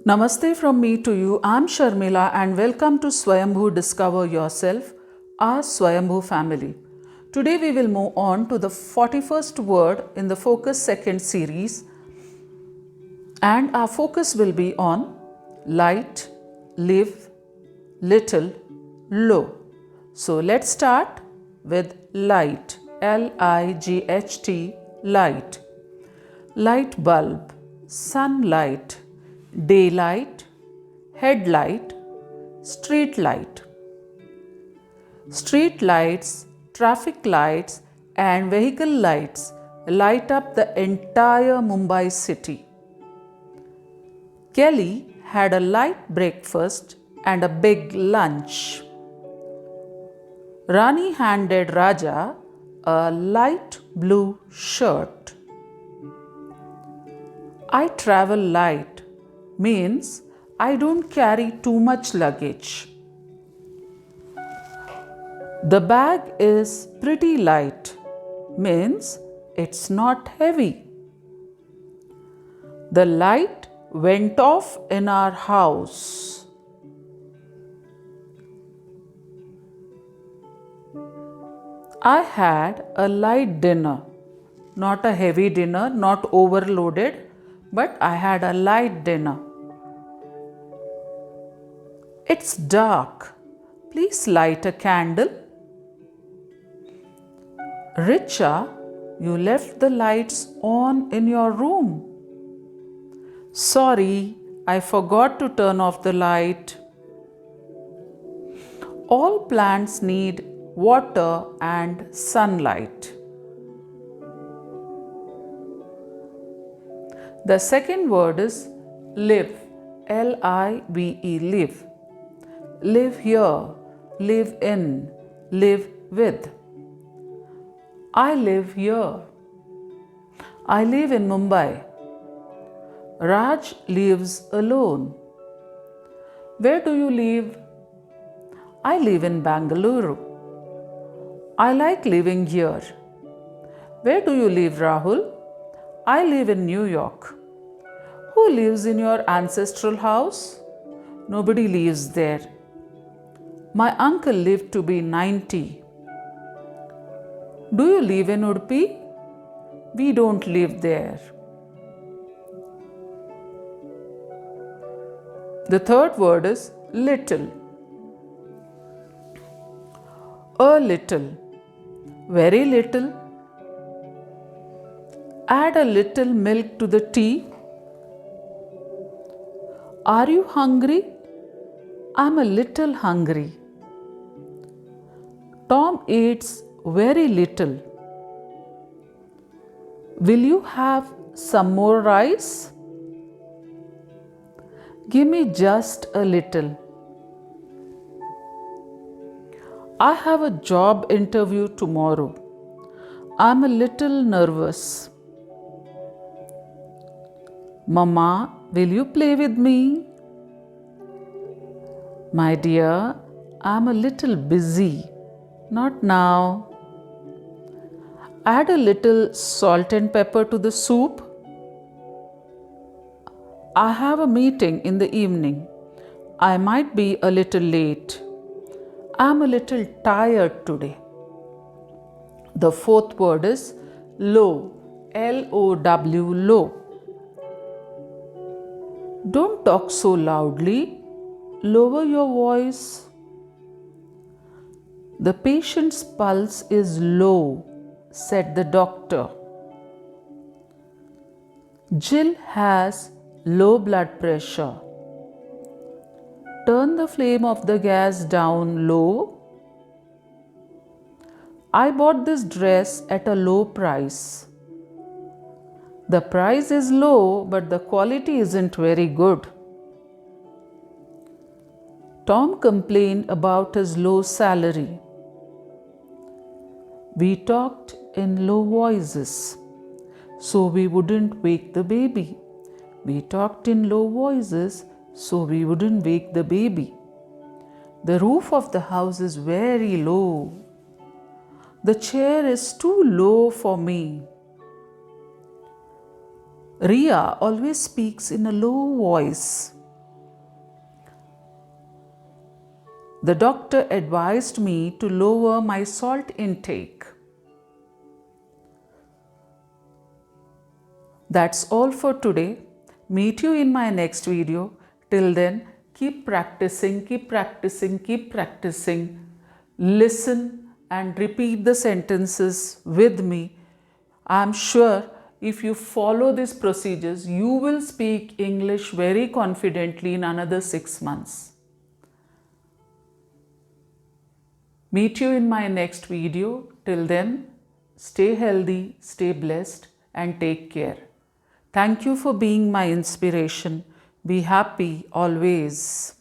Namaste from me to you. I'm Sharmila and welcome to Swayambhu Discover Yourself, our Swayambhu family. Today we will move on to the 41st word in the Focus Second series, and our focus will be on light, live, little, low. So let's start with light. L-I-G-H-T, light. Light bulb, sunlight, daylight, headlight, street light. Street lights, traffic lights, and vehicle lights light up the entire Mumbai city. Kelly had a light breakfast and a big lunch. Rani handed Raja a light blue shirt. I travel light means I don't carry too much luggage. The bag is pretty light means it's not heavy. The light went off in our house. I had a light dinner, not a heavy dinner, not overloaded, but I had a light dinner. It's dark. Please light a candle. Richa, you left the lights on in your room. Sorry, I forgot to turn off the light. All plants need water and sunlight. The second word is live. L-I-V-E, live. Live here, live in, live with. I live here. I live in Mumbai. Raj lives alone. Where do you live? I live in Bangalore. I like living here. Where do you live, Rahul? I live in New York. Who lives in your ancestral house? Nobody lives there. My uncle lived to be 90. Do you live in Udupi? We don't live there. The third word is little. A little, very little. Add a little milk to the tea. Are you hungry? I'm a little hungry. Tom eats very little. Will you have some more rice? Give me just a little. I have a job interview tomorrow. I'm a little nervous. Mama, will you play with me? My dear, I'm a little busy. Not now. Add a little salt and pepper to the soup. I have a meeting in the evening. I might be a little late. I'm a little tired today. The fourth word is low. L-O-W, low. Don't talk so loudly. Lower your voice. The patient's pulse is low, said the doctor. Jill has low blood pressure. Turn the flame of the gas down low. I bought this dress at a low price. The price is low, but the quality isn't very good. Tom complained about his low salary. We talked in low voices, so we wouldn't wake the baby. We talked in low voices, so we wouldn't wake the baby. The roof of the house is very low. The chair is too low for me. Ria always speaks in a low voice. The doctor advised me to lower my salt intake. That's all for today. Meet you in my next video. Till then, keep practicing, keep practicing, keep practicing. Listen and repeat the sentences with me. I'm sure if you follow these procedures, you will speak English very confidently in another 6 months. Meet you in my next video. Till then, stay healthy, stay blessed, and take care. Thank you for being my inspiration. Be happy always.